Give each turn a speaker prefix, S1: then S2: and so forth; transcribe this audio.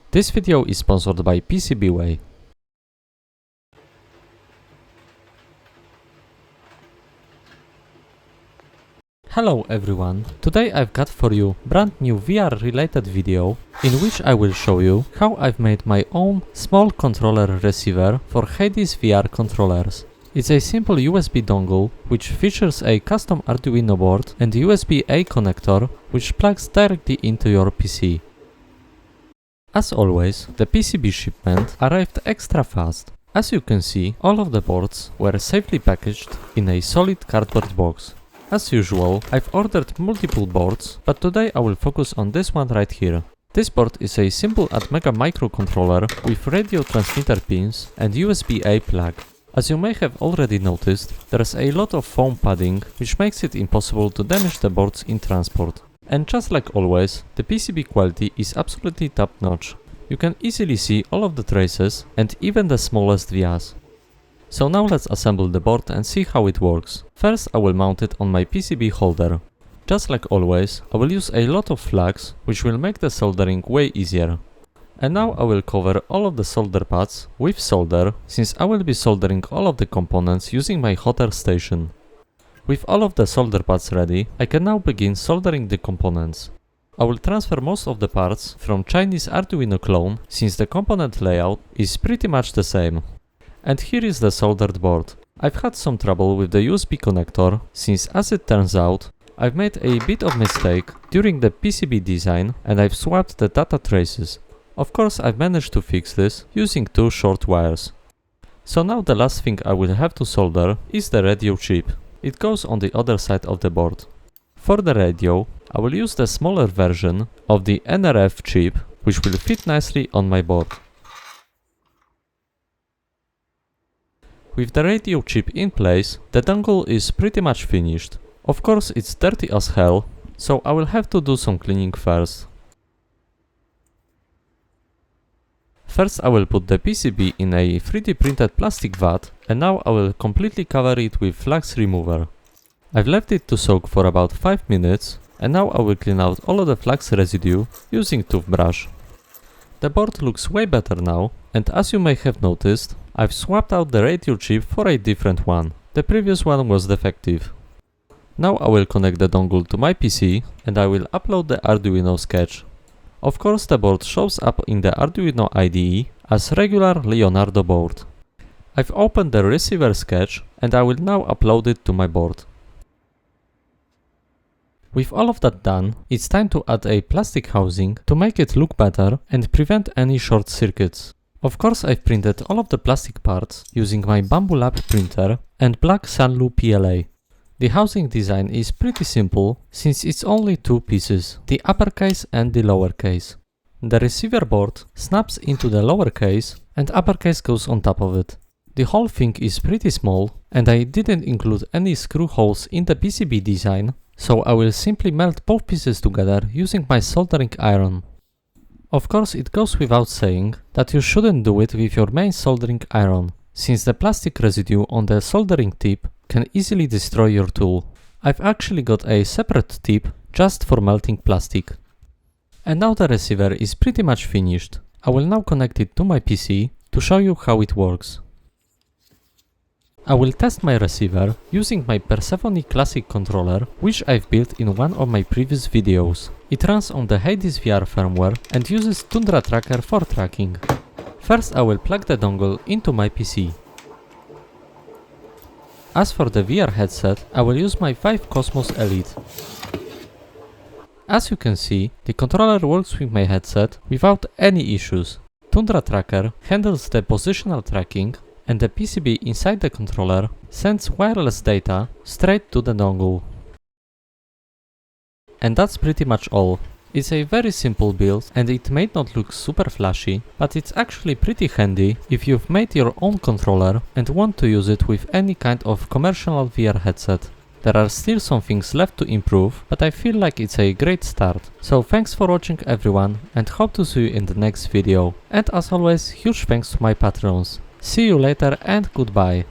S1: This video is sponsored by PCBWay. Hello everyone, today I've got for you brand new VR related video in which I will show you how I've made my own small controller receiver for HadesVR controllers. It's a simple USB dongle which features a custom Arduino board and USB-A connector which plugs directly into your PC. As always, the PCB shipment arrived extra fast. As you can see, all of the boards were safely packaged in a solid cardboard box. As usual, I've ordered multiple boards, but today I will focus on this one right here. This board is a simple Atmega microcontroller with radio transmitter pins and USB-A plug. As you may have already noticed, there's a lot of foam padding which makes it impossible to damage the boards in transport. And just like always, the PCB quality is absolutely top notch. You can easily see all of the traces and even the smallest vias. So now let's assemble the board and see how it works. First I will mount it on my PCB holder. Just like always, I will use a lot of flags, which will make the soldering way easier. And now I will cover all of the solder pads with solder, since I will be soldering all of the components using my hot air station. With all of the solder pads ready, I can now begin soldering the components. I will transfer most of the parts from Chinese Arduino clone, since the component layout is pretty much the same. And here is the soldered board. I've had some trouble with the USB connector, since as it turns out, I've made a bit of mistake during the PCB design and I've swapped the data traces. Of course, I've managed to fix this using two short wires. So now the last thing I will have to solder is the radio chip. It goes on the other side of the board. For the radio, I will use the smaller version of the NRF chip, which will fit nicely on my board. With the radio chip in place, the dongle is pretty much finished. Of course it's dirty as hell, so I will have to do some cleaning first. First I will put the PCB in a 3D printed plastic vat and now I will completely cover it with flux remover. I've left it to soak for about 5 minutes and now I will clean out all of the flux residue using toothbrush. The board looks way better now, and as you may have noticed, I've swapped out the radio chip for a different one. The previous one was defective. Now I will connect the dongle to my PC and I will upload the Arduino sketch. Of course the board shows up in the Arduino IDE as regular Leonardo board. I've opened the receiver sketch and I will now upload it to my board. With all of that done, it's time to add a plastic housing to make it look better and prevent any short circuits. Of course I've printed all of the plastic parts using my Bamboo Lab printer and black Sanlu PLA. The housing design is pretty simple since it's only two pieces, the upper case and the lower case. The receiver board snaps into the lower case and upper case goes on top of it. The whole thing is pretty small and I didn't include any screw holes in the PCB design, so I will simply melt both pieces together using my soldering iron. Of course it goes without saying that you shouldn't do it with your main soldering iron, since the plastic residue on the soldering tip can easily destroy your tool. I've actually got a separate tip just for melting plastic. And now the receiver is pretty much finished. I will now connect it to my PC to show you how it works. I will test my receiver using my Persephone Classic controller, which I've built in one of my previous videos. It runs on the HadesVR firmware and uses Tundra Tracker for tracking. First I will plug the dongle into my PC. As for the VR headset, I will use my 5 Cosmos Elite. As you can see, the controller works with my headset without any issues. Tundra Tracker handles the positional tracking and the PCB inside the controller sends wireless data straight to the dongle. And that's pretty much all. It's a very simple build and it may not look super flashy, but it's actually pretty handy if you've made your own controller and want to use it with any kind of commercial VR headset. There are still some things left to improve, but I feel like it's a great start. So thanks for watching everyone and hope to see you in the next video. And as always, huge thanks to my patrons. See you later and goodbye.